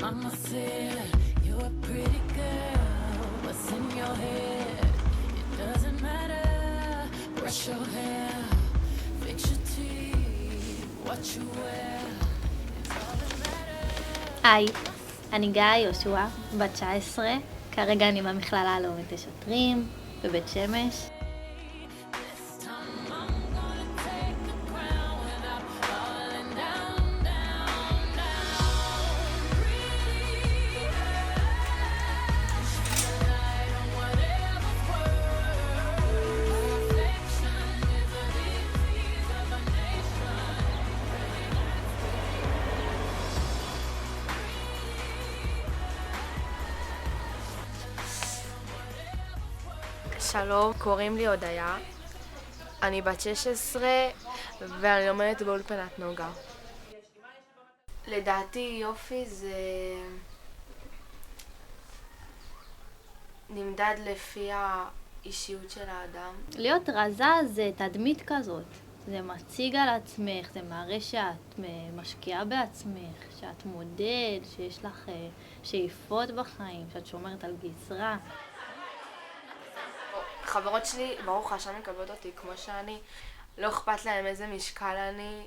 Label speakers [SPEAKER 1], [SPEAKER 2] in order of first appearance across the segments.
[SPEAKER 1] Mama said you're a pretty girl. What's in your head? It doesn't matter. Brush your hair, fix your teeth, what you wear. It's all that matters.
[SPEAKER 2] היי, אני גיא יהושע, בת 19, כרגע אני במכללה הלאומית לשוטרים, בבית שמש.
[SPEAKER 1] This time I'm gonna take the crown without falling down, down, down. Pretty girl, shine the light on whatever's world. Perfection is a disease of a nation.
[SPEAKER 3] שלום, קוראים לי הודיה. אני בת 16 ואני לומדת באולפנת נוגה. לדעתי יופי זה נמדד לפי האישיות של האדם.
[SPEAKER 2] להיות רזה זה תדמית כזאת. זה מציג על עצמך, זה מראה שאת משקיעה בעצמך, שאת מודד, שיש לך שאיפות בחיים, שאת שומרת על גזרה.
[SPEAKER 3] חברות שלי, ברוך השם, מקבלות אותי כמו שאני. לא אכפת להם איזה משקל אני,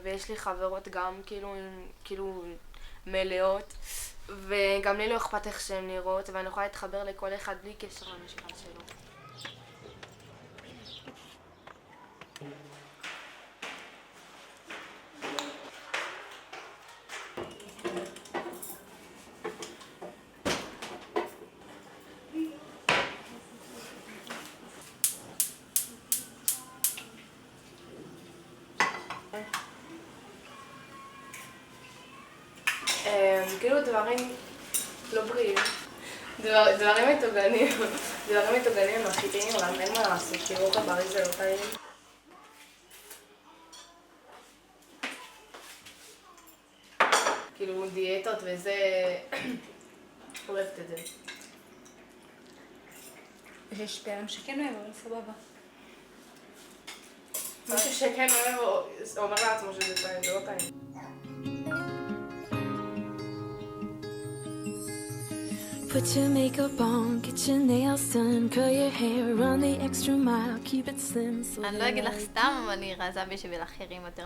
[SPEAKER 3] ויש לי חברות גם כאילו מלאות, וגם לי לא אכפת איך שהן נראות, ואני יכולה להתחבר לכל אחד בלי קשר למשקל שלו. כאילו דברים לא בריאים, דברים מטוגנים מחיתים, אבל אין מה לעשות, כאילו אוכל בריא זה לא טעים. כאילו דיאטות וזה, אוהבת את זה.
[SPEAKER 4] יש פעם שכן אוהב, אבל סבבה.
[SPEAKER 3] משהו שכן אוהב אומר לעצמו שזה טעים, זה לא טעים.
[SPEAKER 1] Put your makeup on, get your nails done, curl your hair, run the extra mile, keep it slim so
[SPEAKER 2] אני לא אגיד לך סתם, אבל אני רזה בשביל אחרים יותר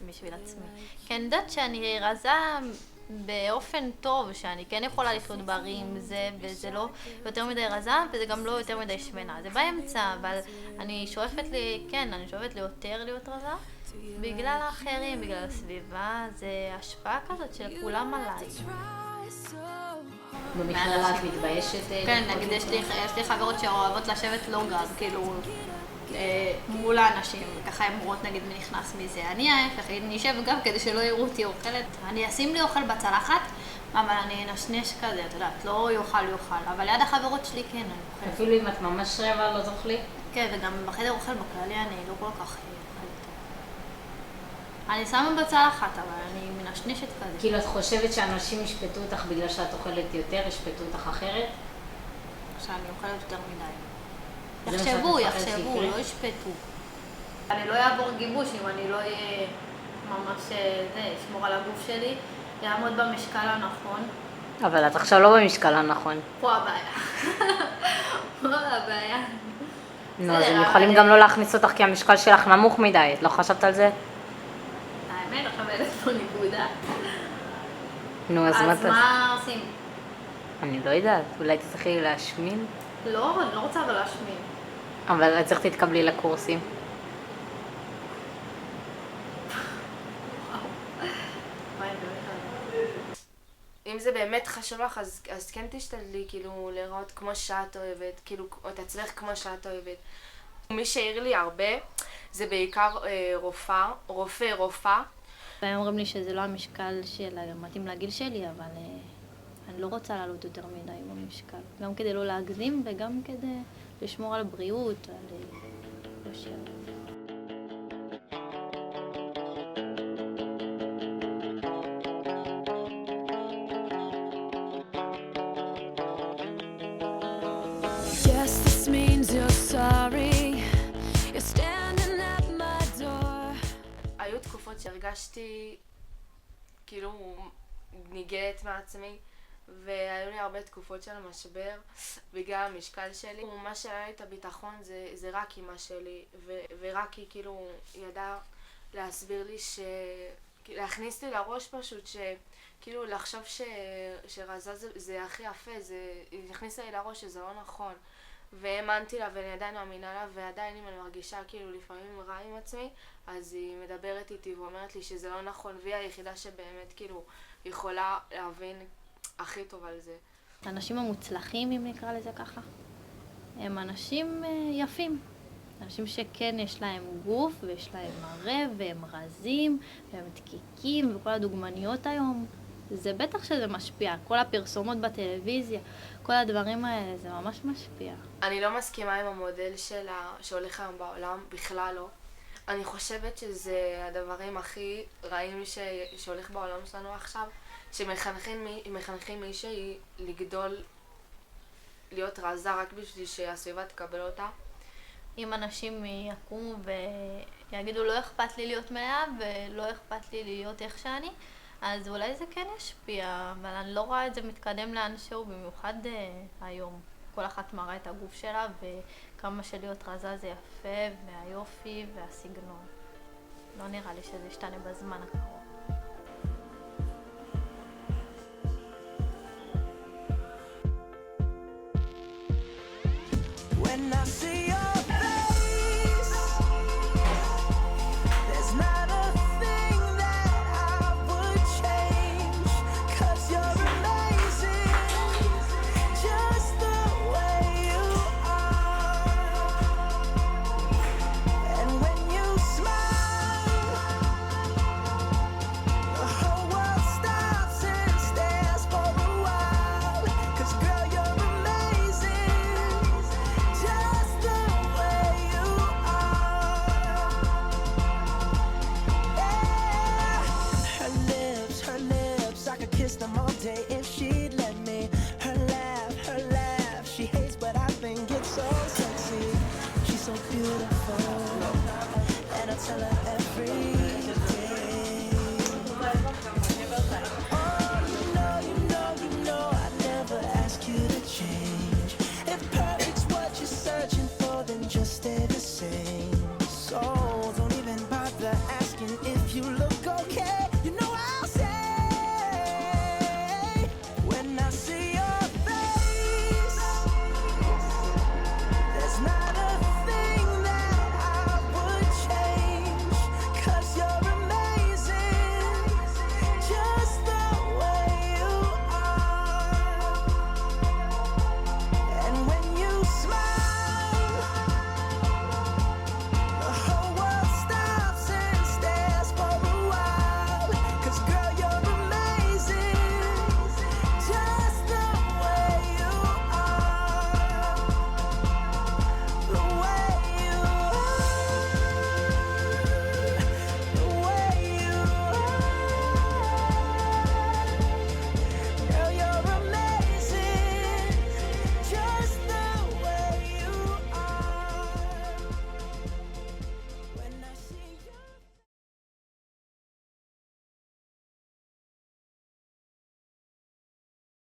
[SPEAKER 2] בשביל עצמי. כי אני יודעת שאני רזה באופן טוב, שאני כן יכולה לחיות בריא עם זה, וזה לא יותר מדי רזה, וזה גם לא יותר מדי שמנה. זה באמצע, אבל אני שואפת ליותר להיות רזה, בגלל האחרים, בגלל הסביבה, זה השפעה כזאת של כולם עליי.
[SPEAKER 5] במכללה את מתביישת?
[SPEAKER 2] כן, נגיד יש לי חברות שאוהבות לשבת לא גז, כאילו מול האנשים, וככה הן רואות נגיד מי נכנס מזה. אני ההפך, אני אשב גם כדי שלא יראו אותי אוכלת. אני אשים לי אוכל בצלחת, אבל אני אנשנש כזה, את יודעת, לא יאכל, אבל ליד החברות שלי כן, אני אוכלת.
[SPEAKER 5] אפילו אם את ממש רעבה לא תאכלי?
[SPEAKER 2] כן, וגם בחדר אוכל בכללי אני לא כל כך אוכלת. אני שמה בצלחת, אבל אני מנשנשת כזה.
[SPEAKER 5] כאילו את חושבת שאנשים ישפטו אותך בגלל שאת אוכלת יותר, ישפטו אותך אחרת?
[SPEAKER 2] שאני אוכלת יותר מדי.
[SPEAKER 5] זה מה שאת מפחדת
[SPEAKER 2] יחשבו,
[SPEAKER 5] שיקרה?
[SPEAKER 2] לא ישפטו. אני לא אעבור גיבוש אם אני לא אהיה ממש אשמור על הגוף שלי, יעמוד במשקל הנכון.
[SPEAKER 5] אבל את עכשיו לא במשקל הנכון.
[SPEAKER 2] פה הבעיה. פה הבעיה.
[SPEAKER 5] נו, אז הם יכולים גם לא להכניס אותך כי המשקל שלך נמוך מדי, את לא חשבת על זה?
[SPEAKER 2] האמת, עכשיו אין פה נקודה.
[SPEAKER 5] נו, אז
[SPEAKER 2] אז מה עושים?
[SPEAKER 5] אני לא יודעת, אולי תצטרכי להשמין?
[SPEAKER 2] לא, אני לא רוצה אבל להשמין.
[SPEAKER 5] אבל את צריך תתקבלי לקורסים.
[SPEAKER 3] אם זה באמת חשוב לך, אז כן תשתדלי כאילו לראות כמו שאת אוהבת, כאילו את עצמך כמו שאת אוהבת. מי שהעיר לי הרבה זה בעיקר רופא.
[SPEAKER 2] והם אומרים לי שזה לא המשקל מתאים לגיל שלי, אבל אני לא רוצה לעלות יותר מדי במשקל. גם כדי לא להגזים וגם כדי לשמור על בריאות, על יושר.
[SPEAKER 1] Yes, this means you're sorry. You're standing at my door.
[SPEAKER 3] היו תקופות שהרגשתי כאילו ניגדת מעצמי, והיו לי הרבה תקופות של משבר בגלל המשקל שלי. מה שהיה לי את הביטחון זה רק אמא שלי, ורק היא כאילו ידעה להסביר לי להכניס לי לראש פשוט כאילו לחשוב שרזה זה הכי יפה, היא הכניסה לי לראש שזה לא נכון. והאמנתי לה ואני עדיין מאמינה לה, ועדיין אם אני מרגישה כאילו לפעמים רע עם עצמי, אז היא מדברת איתי ואומרת לי שזה לא נכון, והיא היחידה שבאמת כאילו יכולה להבין הכי טוב על זה.
[SPEAKER 2] האנשים המוצלחים, אם נקרא לזה ככה, הם אנשים יפים. אנשים שכן יש להם גוף ויש להם מראה והם רזים והם דקיקים וכל הדוגמניות היום. זה בטח שזה משפיע, כל הפרסומות בטלוויזיה, כל הדברים האלה, זה ממש משפיע.
[SPEAKER 3] אני לא מסכימה עם המודל שהולך היום בעולם, בכלל לא. אני חושבת שזה הדברים הכי רעים שהולך בעולם שלנו עכשיו, שמחנכים מישהי לגדול, להיות רזה רק בשביל שהסביבה תקבל אותה.
[SPEAKER 2] אם אנשים יקומו ויגידו לא אכפת לי להיות מלאה ולא אכפת לי להיות איך שאני, אז אולי זה כן ישפיע, אבל אני לא רואה את זה מתקדם לאנשהו, במיוחד היום. כל אחת מראה את הגוף שלה וכמה שלהיות רזה זה יפה והיופי והסגנון. לא נראה לי שזה ישתנה בזמן הקרוב.